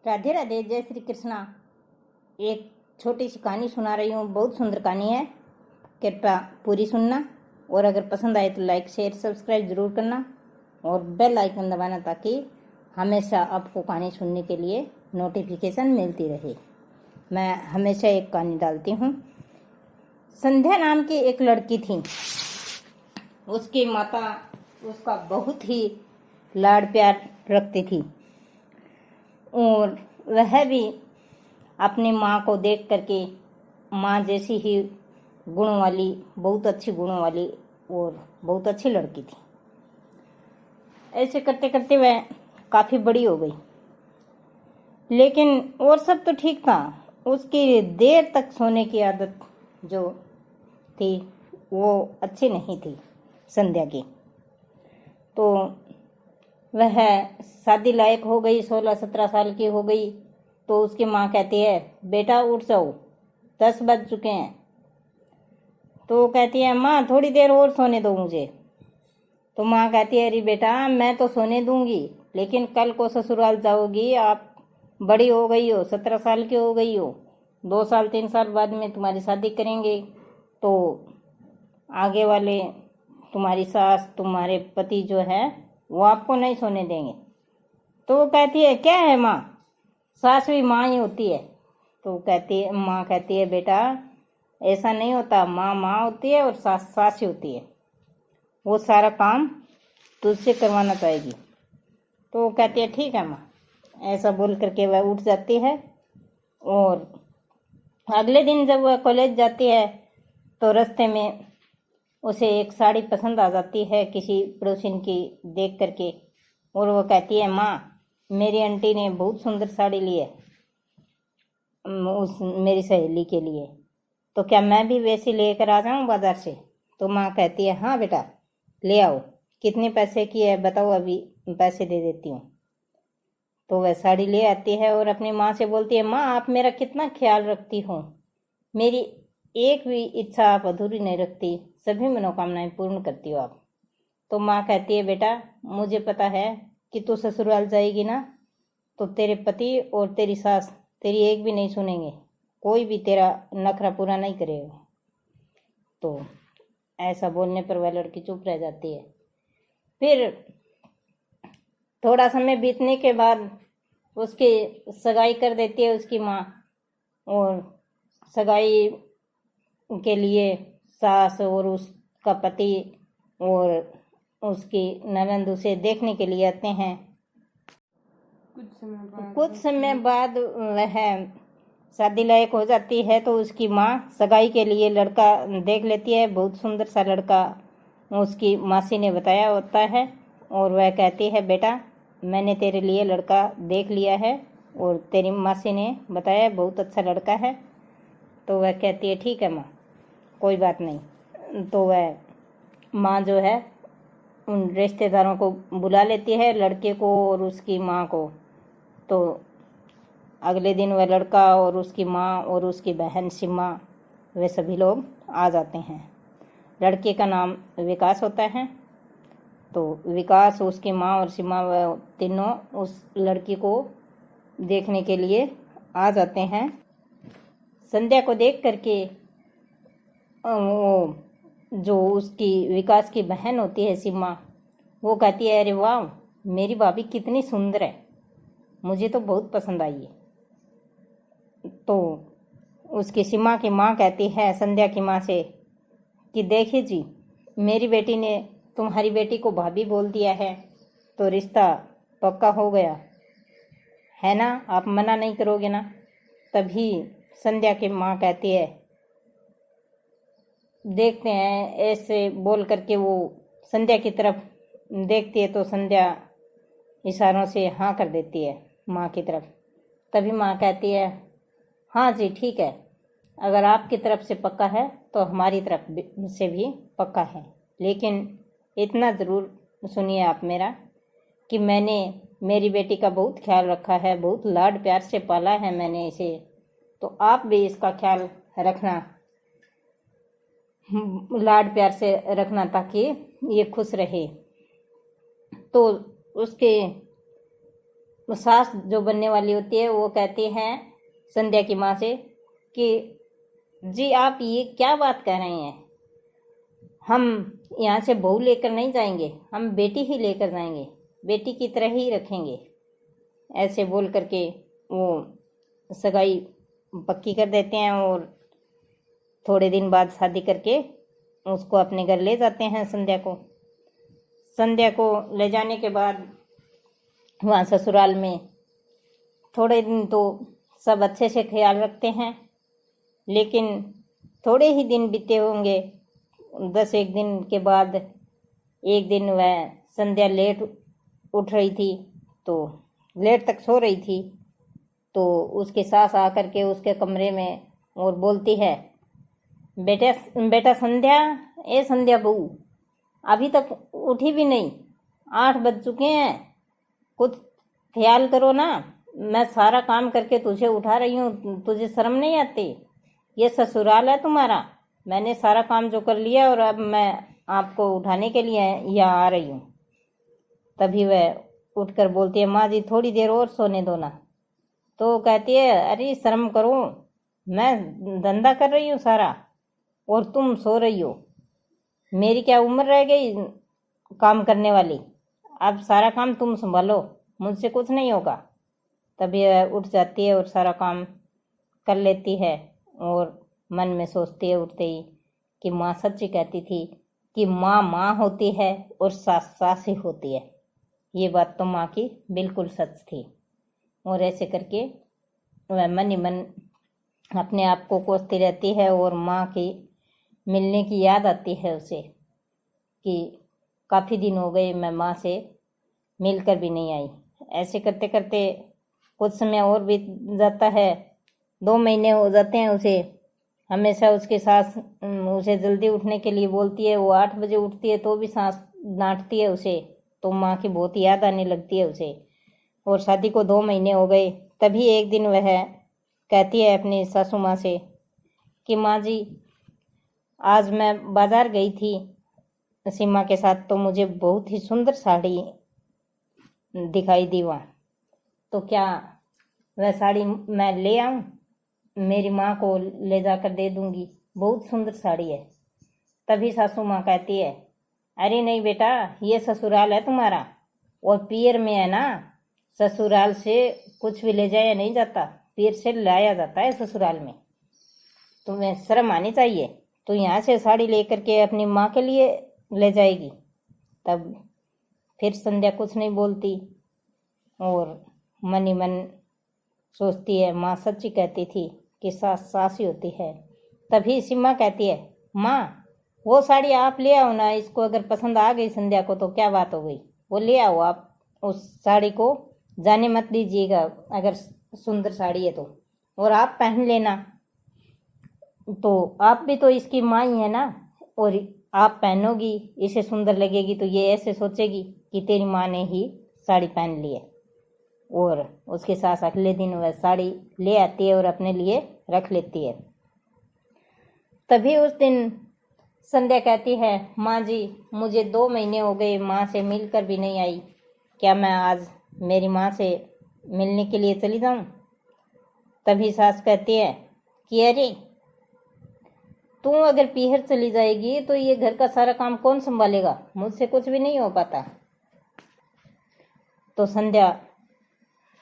राधे राधे, जय श्री कृष्णा। एक छोटी सी कहानी सुना रही हूँ, बहुत सुंदर कहानी है, कृपया पूरी सुनना। और अगर पसंद आए तो लाइक शेयर सब्सक्राइब जरूर करना और बेल आइकन दबाना ताकि हमेशा आपको कहानी सुनने के लिए नोटिफिकेशन मिलती रहे। मैं हमेशा एक कहानी डालती हूँ। संध्या नाम की एक लड़की थी। उसकी माता उसका बहुत ही लाड प्यार रखती थी और वह भी अपनी माँ को देख करके माँ जैसी ही गुणों वाली, बहुत अच्छी गुणों वाली और बहुत अच्छी लड़की थी। ऐसे करते करते वह काफ़ी बड़ी हो गई, लेकिन और सब तो ठीक था। उसकी देर तक सोने की आदत जो थी वो अच्छी नहीं थी संध्या की। तो वह शादी लायक हो गई, 16-17 साल की हो गई। तो उसकी माँ कहती है, बेटा उठ जाओ, 10 बज चुके हैं। तो वो कहती है, माँ थोड़ी देर और सोने दो मुझे। तो माँ कहती है, अरे बेटा मैं तो सोने दूंगी, लेकिन कल को ससुराल जाओगी, आप बड़ी हो गई हो, 17 साल की हो गई हो, 2 साल 3 साल बाद में तुम्हारी शादी करेंगे तो आगे वाले तुम्हारी सास, तुम्हारे पति जो है वो आपको नहीं सोने देंगे। तो वो कहती है, क्या है माँ, सास भी माँ ही होती है। तो माँ कहती है, बेटा ऐसा नहीं होता, माँ माँ होती है और सास सास ही होती है, वो सारा काम तुझसे करवाना चाहेगी। तो वो कहती है, ठीक है माँ। ऐसा बोल करके वह उठ जाती है और अगले दिन जब वह कॉलेज जाती है तो रास्ते में उसे एक साड़ी पसंद आ जाती है किसी पड़ोसिन की देख करके, और वो कहती है, माँ मेरी आंटी ने बहुत सुंदर साड़ी ली है उस मेरी सहेली के लिए, तो क्या मैं भी वैसी लेकर आ जाऊं बाजार से। तो माँ कहती है, हाँ बेटा ले आओ, कितने पैसे की है बताओ, अभी पैसे दे देती हूँ। तो वह साड़ी ले आती है और अपनी माँ से बोलती है, माँ आप मेरा कितना ख्याल रखती हो, मेरी एक भी इच्छा आप अधूरी नहीं रखती, सभी मनोकामनाएं पूर्ण करती हो आप। तो माँ कहती है, बेटा मुझे पता है कि तू ससुराल जाएगी ना तो तेरे पति और तेरी सास तेरी एक भी नहीं सुनेंगे, कोई भी तेरा नखरा पूरा नहीं करेगा। तो ऐसा बोलने पर वह लड़की चुप रह जाती है। फिर थोड़ा समय बीतने के बाद उसकी सगाई कर देती है उसकी माँ, और सगाई के लिए सास और उसका पति और उसकी ननद उसे देखने के लिए आते हैं। कुछ समय बाद वह शादी लायक हो जाती है तो उसकी माँ सगाई के लिए लड़का देख लेती है, बहुत सुंदर सा लड़का उसकी मासी ने बताया होता है। और वह कहती है, बेटा मैंने तेरे लिए लड़का देख लिया है और तेरी मासी ने बताया बहुत अच्छा लड़का है। तो वह कहती है, ठीक है माँ, कोई बात नहीं। तो वह माँ जो है उन रिश्तेदारों को बुला लेती है, लड़के को और उसकी माँ को। तो अगले दिन वह लड़का और उसकी माँ और उसकी बहन सिम्मा, वे सभी लोग आ जाते हैं। लड़के का नाम विकास होता है। तो विकास, उसकी माँ और सिम्मा, वह तीनों उस लड़की को देखने के लिए आ जाते हैं। संध्या को देख करके वो जो उसकी विकास की बहन होती है सिम्मा, वो कहती है, अरे वाह मेरी भाभी कितनी सुंदर है, मुझे तो बहुत पसंद आई है। तो उसकी सिम्मा की माँ कहती है संध्या की माँ से कि देखिए जी, मेरी बेटी ने तुम्हारी बेटी को भाभी बोल दिया है, तो रिश्ता पक्का हो गया है ना, आप मना नहीं करोगे ना। तभी संध्या की माँ कहती है, देखते हैं। ऐसे बोल करके वो संध्या की तरफ देखती है तो संध्या इशारों से हाँ कर देती है माँ की तरफ। तभी माँ कहती है, हाँ जी ठीक है, अगर आपकी तरफ से पक्का है तो हमारी तरफ से भी पक्का है, लेकिन इतना ज़रूर सुनिए आप मेरा कि मैंने मेरी बेटी का बहुत ख्याल रखा है, बहुत लाड प्यार से पाला है मैंने इसे, तो आप भी इसका ख्याल रखना, लाड प्यार से रखना ताकि ये खुश रहे। तो उसके सास जो बनने वाली होती है वो कहती है संध्या की माँ से कि जी आप ये क्या बात कह रहे हैं, हम यहाँ से बहू लेकर नहीं जाएंगे, हम बेटी ही लेकर जाएंगे, बेटी की तरह ही रखेंगे। ऐसे बोल करके वो सगाई पक्की कर देते हैं और थोड़े दिन बाद शादी करके उसको अपने घर ले जाते हैं संध्या को। संध्या को ले जाने के बाद वहाँ ससुराल में थोड़े दिन तो सब अच्छे से ख्याल रखते हैं, लेकिन थोड़े ही दिन बीते होंगे, 10-1 दिन के बाद एक दिन वह संध्या लेट उठ रही थी, तो लेट तक सो रही थी, तो उसकी सास आकर के उसके कमरे में और बोलती है, बेटा संध्या, ए संध्या बहू, अभी तक उठी भी नहीं, 8 बज चुके हैं, कुछ ख्याल करो ना, मैं सारा काम करके तुझे उठा रही हूँ, तुझे शर्म नहीं आती? ये ससुराल है तुम्हारा, मैंने सारा काम जो कर लिया और अब मैं आपको उठाने के लिए यहाँ आ रही हूँ। तभी वह उठकर बोलती है, माँ जी थोड़ी देर और सोने दो ना। तो कहती है, अरे शर्म करो, मैं धंधा कर रही हूँ सारा और तुम सो रही हो, मेरी क्या उम्र रह गई काम करने वाली, अब सारा काम तुम संभालो, मुझसे कुछ नहीं होगा। तभी वह उठ जाती है और सारा काम कर लेती है और मन में सोचती है उठते ही कि माँ सच्ची कहती थी कि माँ माँ होती है और सास सास ही होती है। ये बात तो माँ की बिल्कुल सच थी। और ऐसे करके वह मन ही मन अपने आप को कोसती रहती है और माँ की मिलने की याद आती है उसे कि काफ़ी दिन हो गए मैं माँ से मिलकर भी नहीं आई। ऐसे करते करते कुछ समय और बीत जाता है, 2 महीने हो जाते हैं उसे। हमेशा उसके सास उसे जल्दी उठने के लिए बोलती है, वो 8 बजे उठती है तो भी सास डांटती है उसे, तो माँ की बहुत याद आने लगती है उसे। और शादी को 2 महीने हो गए, तभी एक दिन वह कहती है अपनी सासू माँ से कि माँ जी, आज मैं बाजार गई थी सीमा के साथ, तो मुझे बहुत ही सुंदर साड़ी दिखाई दी वहाँ, तो क्या वह साड़ी मैं ले आऊँ? मेरी माँ को ले जाकर दे दूँगी, बहुत सुंदर साड़ी है। तभी सासू माँ कहती है, अरे नहीं बेटा, ये ससुराल है तुम्हारा और पियर में है ना, ससुराल से कुछ भी ले जाया नहीं जाता, पियर से लाया जाता है ससुराल में, तुम्हें शर्म आनी चाहिए। तो यहाँ से साड़ी लेकर के अपनी माँ के लिए ले जाएगी। तब फिर संध्या कुछ नहीं बोलती और मन ही मन सोचती है, माँ सच्ची कहती थी कि सास सास ही होती है। तभी सीमा कहती है, माँ वो साड़ी आप ले आओ ना, इसको अगर पसंद आ गई संध्या को तो क्या बात हो गई, वो ले आओ आप उस साड़ी को, जाने मत दीजिएगा, अगर सुंदर साड़ी है तो, और आप पहन लेना, तो आप भी तो इसकी माँ ही है ना, और आप पहनोगी, इसे सुंदर लगेगी तो ये ऐसे सोचेगी कि तेरी माँ ने ही साड़ी पहन ली है। और उसके साथ अगले दिन वह साड़ी ले आती है और अपने लिए रख लेती है। तभी उस दिन संध्या कहती है, माँ जी मुझे 2 महीने हो गए माँ से मिलकर भी नहीं आई, क्या मैं आज मेरी माँ से मिलने के लिए चली जाऊँ? तभी सास कहती है कि अरे तू अगर पीहर चली जाएगी तो ये घर का सारा काम कौन संभालेगा, मुझसे कुछ भी नहीं हो पाता। तो संध्या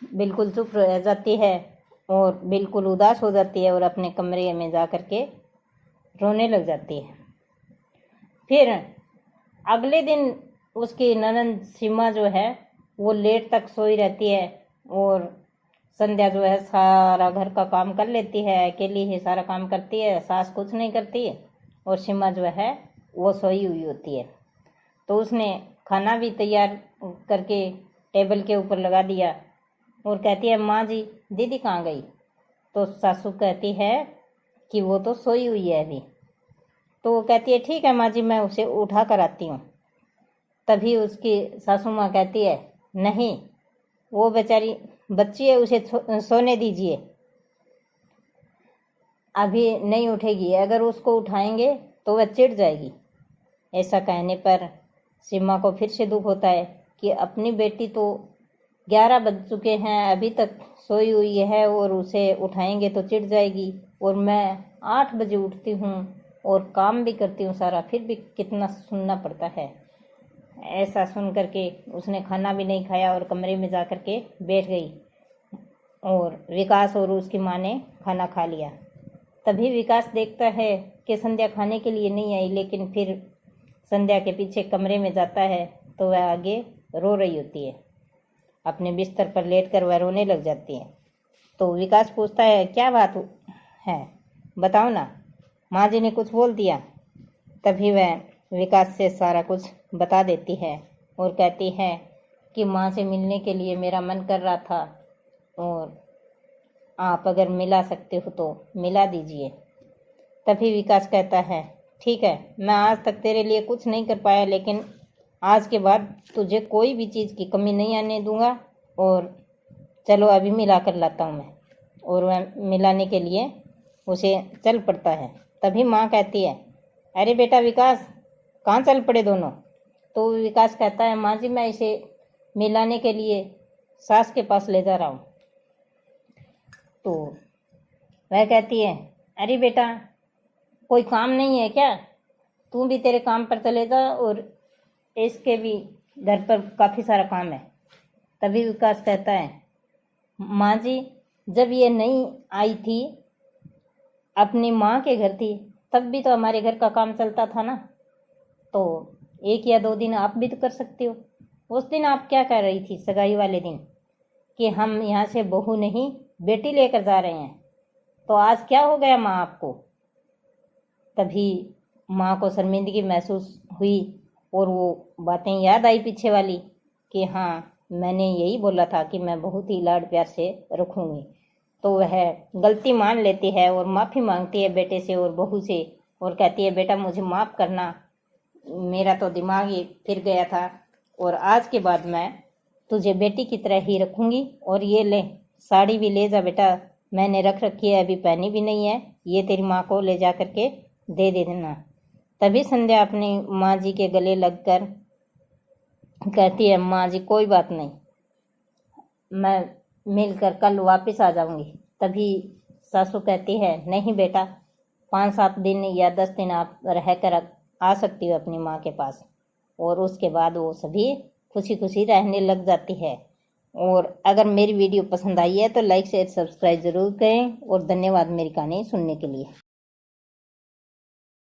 बिल्कुल चुप रह जाती है और बिल्कुल उदास हो जाती है और अपने कमरे में जा कर के रोने लग जाती है। फिर अगले दिन उसकी ननद सीमा जो है वो लेट तक सोई रहती है और संध्या जो है सारा घर का काम कर लेती है, अकेली ही सारा काम करती है, सास कुछ नहीं करती है और सीमा जो है वो सोई हुई होती है। तो उसने खाना भी तैयार करके टेबल के ऊपर लगा दिया और कहती है, माँ जी दीदी कहाँ गई? तो सासू कहती है कि वो तो सोई हुई है अभी। तो वो कहती है, ठीक है माँ जी, मैं उसे उठा कर आती हूँ। तभी उसकी सासू माँ कहती है, नहीं, वो बेचारी बच्ची है, उसे सोने दीजिए, अभी नहीं उठेगी, अगर उसको उठाएंगे तो वह चिढ़ जाएगी। ऐसा कहने पर सीमा को फिर से दुख होता है कि अपनी बेटी तो 11 बज चुके हैं, अभी तक सोई हुई है और उसे उठाएंगे तो चिढ़ जाएगी। और मैं 8 बजे उठती हूँ और काम भी करती हूँ सारा, फिर भी कितना सुनना पड़ता है। ऐसा सुन करके उसने खाना भी नहीं खाया और कमरे में जा कर के बैठ गई। और विकास और उसकी माँ ने खाना खा लिया। तभी विकास देखता है कि संध्या खाने के लिए नहीं आई, लेकिन फिर संध्या के पीछे कमरे में जाता है तो वह आगे रो रही होती है। अपने बिस्तर पर लेटकर वह रोने लग जाती है। तो विकास पूछता है, क्या बात है, बताओ ना, माँ जी ने कुछ बोल दिया? तभी वह विकास से सारा कुछ बता देती है और कहती है कि माँ से मिलने के लिए मेरा मन कर रहा था और आप अगर मिला सकते हो तो मिला दीजिए। तभी विकास कहता है, ठीक है, मैं आज तक तेरे लिए कुछ नहीं कर पाया, लेकिन आज के बाद तुझे कोई भी चीज़ की कमी नहीं आने दूंगा। और चलो अभी मिला कर लाता हूँ मैं। और वह मिलाने के लिए उसे चल पड़ता है। तभी माँ कहती है, अरे बेटा विकास, कहाँ चल पड़े दोनों? तो विकास कहता है, माँ जी मैं इसे मिलाने के लिए सास के पास ले जा रहा हूँ। तो वह कहती है, अरे बेटा कोई काम नहीं है क्या? तू भी तेरे काम पर चले जा और इसके भी घर पर काफ़ी सारा काम है। तभी विकास कहता है, माँ जी जब ये नहीं आई थी, अपनी माँ के घर थी, तब भी तो हमारे घर का काम चलता था ना। तो 1 या 2 दिन आप भी तो कर सकते हो। उस दिन आप क्या कर रही थी सगाई वाले दिन, कि हम यहाँ से बहू नहीं बेटी लेकर जा रहे हैं, तो आज क्या हो गया माँ आपको? तभी माँ को शर्मिंदगी महसूस हुई और वो बातें याद आई पीछे वाली, कि हाँ मैंने यही बोला था कि मैं बहुत ही लाड प्यार से रखूँगी। तो वह गलती मान लेती है और माफ़ी मांगती है बेटे से और बहू से और कहती है, बेटा मुझे माफ़ करना, मेरा तो दिमाग ही फिर गया था और आज के बाद मैं तुझे बेटी की तरह ही रखूँगी। और ये ले साड़ी भी ले जा बेटा, मैंने रख रखी है, अभी पहनी भी नहीं है, ये तेरी माँ को ले जा करके दे देना। तभी संध्या अपनी माँ जी के गले लगकर कहती है, माँ जी कोई बात नहीं, मैं मिलकर कल वापस आ जाऊंगी। तभी सासू कहती है, नहीं बेटा, 5-7 दिन या 10 दिन आप रह कर आ सकती हो अपनी माँ के पास। और उसके बाद वो सभी खुशी खुशी रहने लग जाती है। और अगर मेरी वीडियो पसंद आई है तो लाइक शेयर सब्सक्राइब ज़रूर करें। और धन्यवाद मेरी कहानी सुनने के लिए।